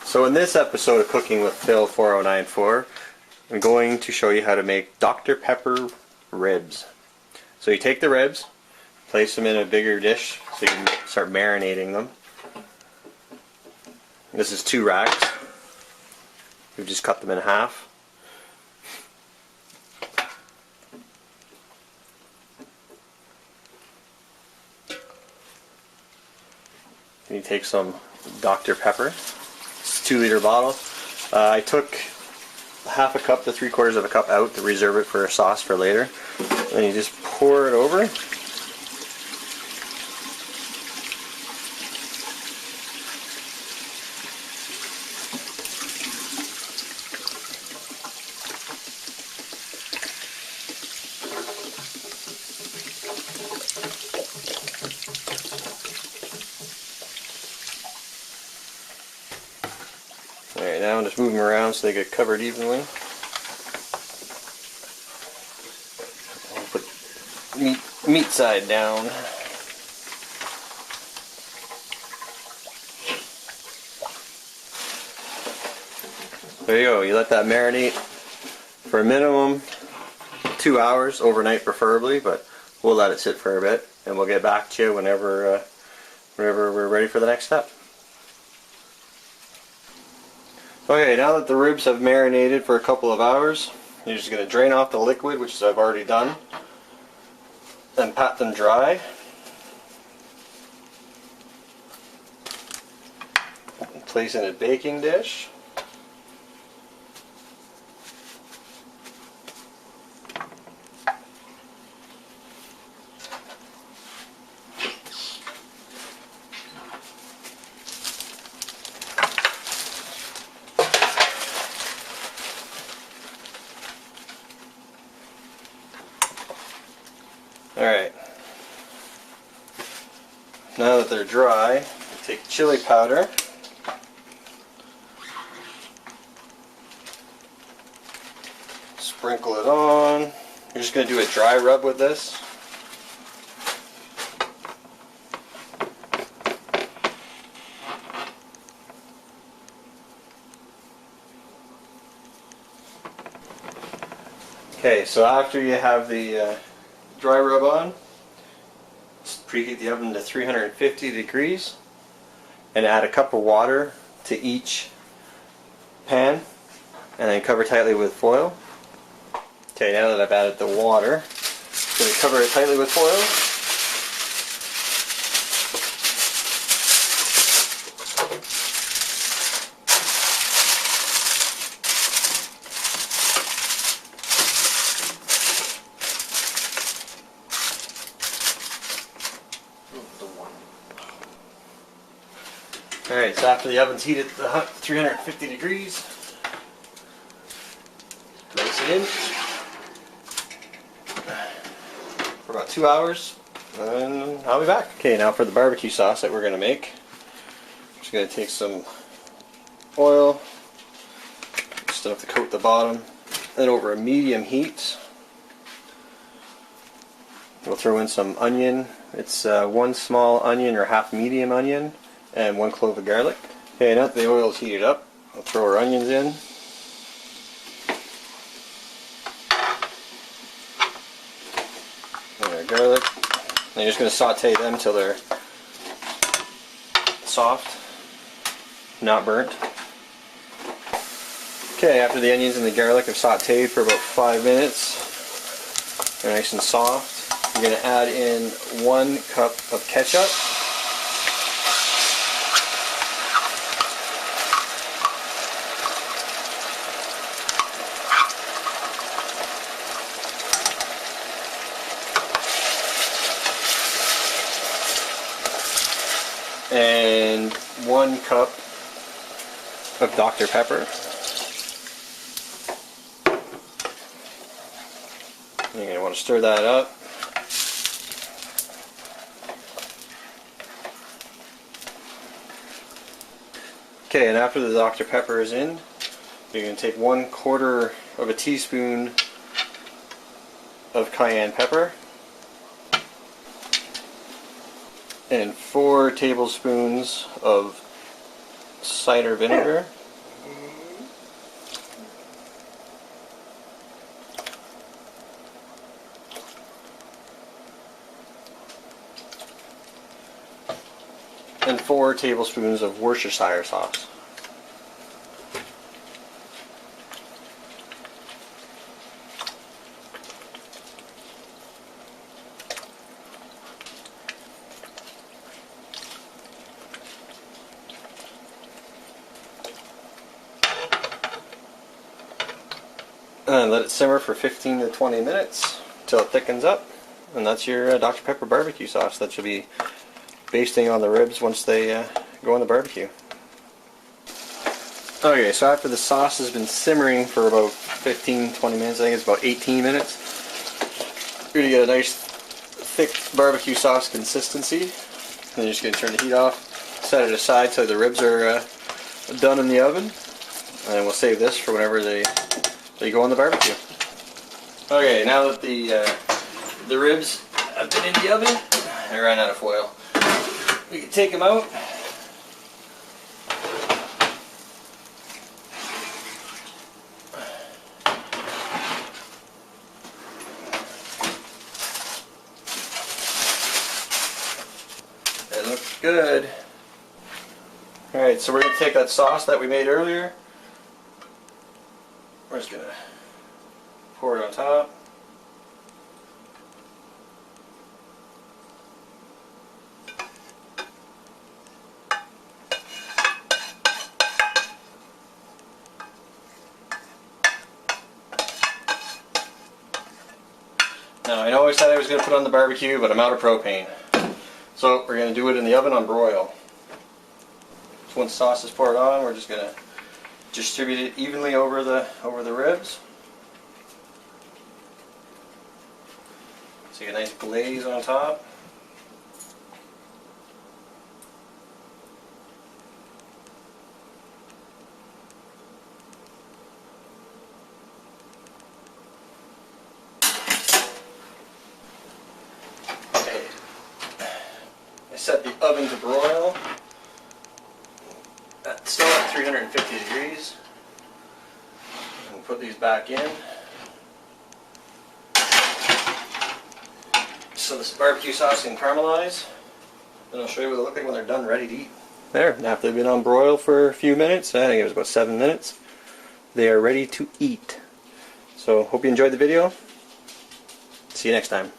So in this episode of Cooking with Phil 4094, I'm going to show you how to make Dr. Pepper ribs. So you take the ribs, place them in a bigger dish so you can start marinating them. This is 2 racks. We've just cut them in half. And you take some Dr. Pepper. It's a 2-liter bottle. I took half a cup to 3/4 of a cup out to reserve it for a sauce for later. Then you just pour it over. Alright, now just move them around so they get covered evenly. I'll put meat side down. There you go, you let that marinate for a minimum 2 hours, overnight preferably, but we'll let it sit for a bit and we'll get back to you whenever we're ready for the next step. Okay, now that the ribs have marinated for a couple of hours, you're just going to drain off the liquid, which I've already done, then pat them dry. Place in a baking dish. Alright, now that they're dry, take chili powder, sprinkle it on. You're just going to do a dry rub with this. Okay, so after you have the dry rub on, preheat the oven to 350 degrees and add a cup of water to each pan and then cover tightly with foil. Okay, now that I've added the water, I'm going to cover it tightly with foil. Alright, so after the oven's heated to 350 degrees, place it in for about 2 hours, and I'll be back. Okay, now for the barbecue sauce that we're going to make. I'm just going to take some oil, just enough to coat the bottom, then over a medium heat, we'll throw in some onion. It's 1 small onion or half medium onion, and 1 clove of garlic. Okay, now that the oil is heated up, we'll throw our onions in. And our garlic. And you're just going to saute them until they're soft, not burnt. Okay, after the onions and the garlic have sauteed for about 5 minutes, they're nice and soft, you're going to add in 1 cup of ketchup. And 1 cup of Dr. Pepper. You're going to want to stir that up. Okay, and after the Dr. Pepper is in, you're going to take 1/4 of a teaspoon of cayenne pepper and 4 tablespoons of cider vinegar. and 4 tablespoons of Worcestershire sauce. And let it simmer for 15 to 20 minutes until it thickens up. And that's your Dr. Pepper barbecue sauce that you'll be basting on the ribs once they go in the barbecue. Okay, so after the sauce has been simmering for about 15-20 minutes, I think it's about 18 minutes, you're going to get a nice thick barbecue sauce consistency. And you're just going to turn the heat off, set it aside till the ribs are done in the oven. And then we'll save this for whenever they go on the barbecue. Okay, now that the ribs have been in the oven, I ran out of foil. We can take them out. They look good. Alright, so we're going to take that sauce that we made earlier. We're just going to pour it on top. Now I know I said I was going to put it on the barbecue, but I'm out of propane. So we're going to do it in the oven on broil. So once the sauce is poured on, we're just going to distribute it evenly over the ribs. So you get a nice glaze on top. Okay. I set the oven to broil. That's still at 350 degrees. And put these back in. So this barbecue sauce can caramelize. Then I'll show you what they look like when they're done, ready to eat. There, after they've been on broil for a few minutes, I think it was about 7 minutes, they are ready to eat. So hope you enjoyed the video. See you next time.